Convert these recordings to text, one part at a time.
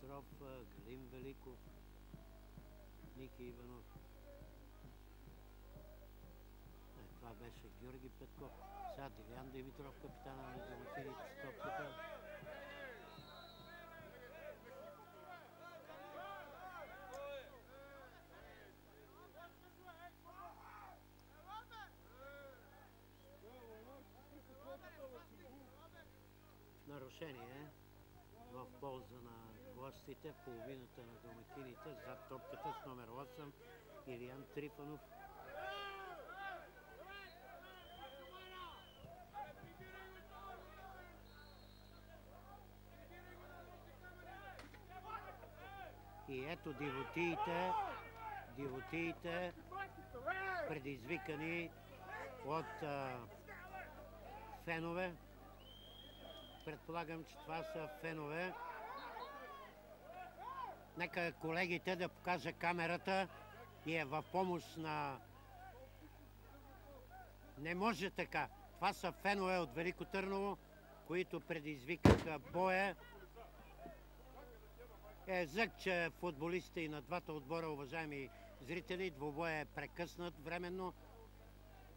Димитров, Галин Великов, Ники Иванов. Това беше Георги Петков. Сега Дилян Димитров, капитана на домакините с топката. Нарушение в полза на гостите в половината на домакините. Зад топката с номер 8 Илиян Трифонов. И ето дивотиите предизвикани от фенове. Предполагам, че това са фенове. Нека колегите да покажа камерата и е в помощ на... Не може така. Това са фенове от Велико Търново, които предизвикаха боя. Зък, че футболистите и на двата отбора, уважаеми зрители, двубоя е прекъснат временно.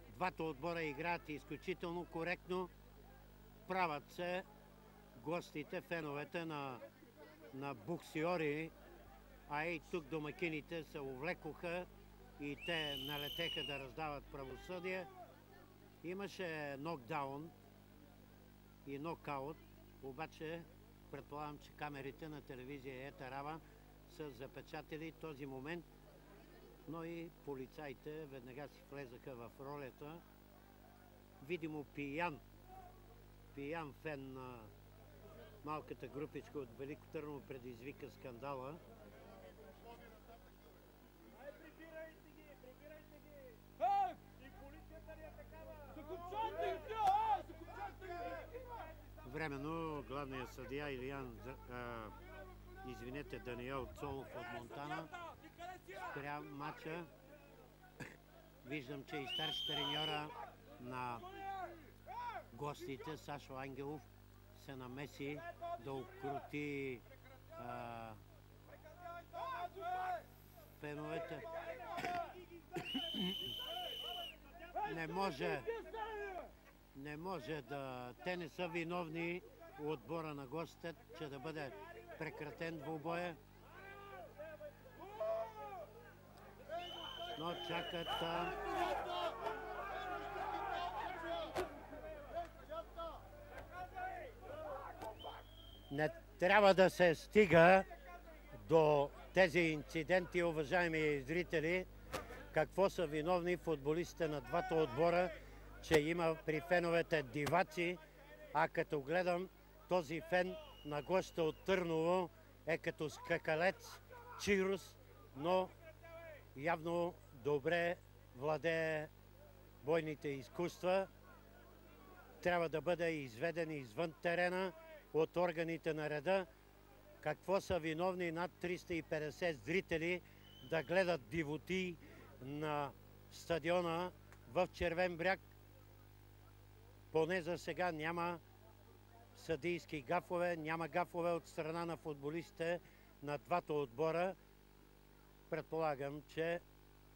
Двата отбора играят изключително коректно. Правят се гостите, феновете на буксиори, а и тук домакините се увлекоха и те налетеха да раздават правосъдие. Имаше нокдаун и нокаут, обаче предполагам, че камерите на телевизия Етарава са запечатали този момент, но и полицаите веднага си влезаха в ролята. Видимо пиян фен на малката групичка от Велико Търново предизвика скандала. Временно главният съдия Даниел Цолов от Монтана спря матча. Виждам, че и старши треньора на гостите Сашо Ангелов се намеси да укрути феновете. Не може да... Те не са виновни отбора на гостите, че да бъде прекратен двубоя. Но чакат... Не трябва да се стига до тези инциденти, уважаеми зрители. Какво са виновни футболистите на двата отбора, че има при феновете диваци, а като гледам този фен на гостите от Търново е като скакалец, чирус, но явно добре владее бойните изкуства. Трябва да бъде изведен извън терена от органите на реда. Какво са виновни над 350 зрители да гледат дивоти на стадиона в Червен бряг? Поне за сега няма съдийски гафове, няма гафове от страна на футболистите на двата отбора. Предполагам, че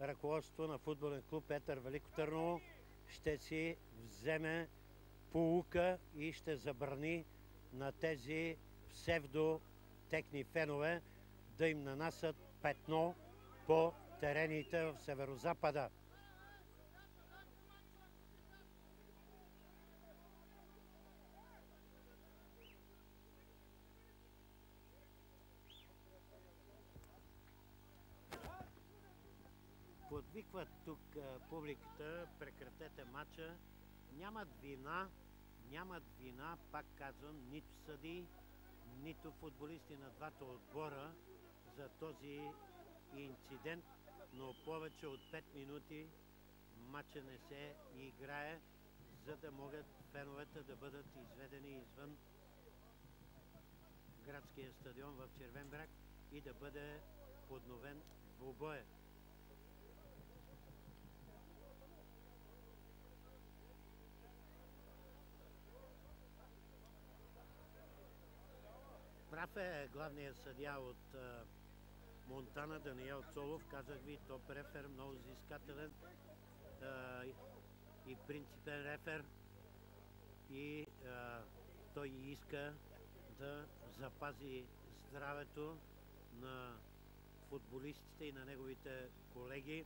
ръководството на футболен клуб Етър Велико Търново ще си вземе поука и ще забрани на тези псевдотехни фенове да им нанасят петно по терените в Северозапада. Подвикват тук публиката, прекратете матча. Нямат вина, пак казвам, нито съдии, нито футболисти на двата отбора за този инцидент, но повече от 5 минути матча не се играе, за да могат феновете да бъдат изведени извън градския стадион в Червен бряг и да бъде подновен двубоя. Прав е главният съдия от Монтана, Даниел Цолов. Казах ви, топ рефер, много взискателен и принципен рефер. И той иска да запази здравето на футболистите и на неговите колеги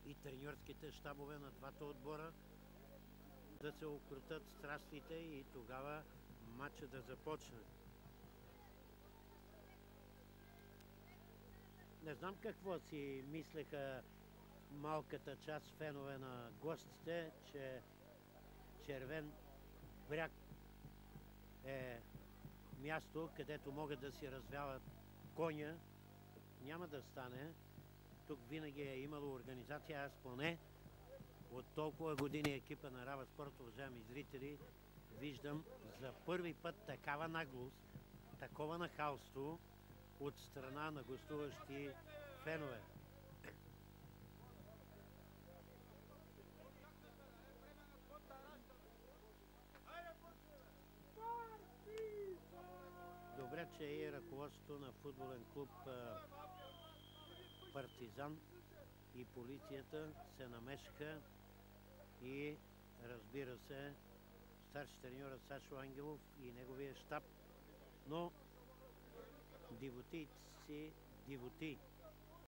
и треньорските щабове на двата отбора, да се укротят страстите и тогава матча да започне. Не знам какво си мислеха малката част фенове на гостите, че Червен бряг е място, където могат да си развяват коня. Няма да стане. Тук винаги е имало организация. Аз поне от толкова години екипа на Рава Спорт, уважаеми зрители, виждам за първи път такава наглост, такова нахалство от страна на гостуващи фенове. Добре, че и ръководството на футболен клуб Партизан и полицията се намешаха и, разбира се, старши треньора Сашо Ангелов и неговия щаб. Но дивотийци си дивоти.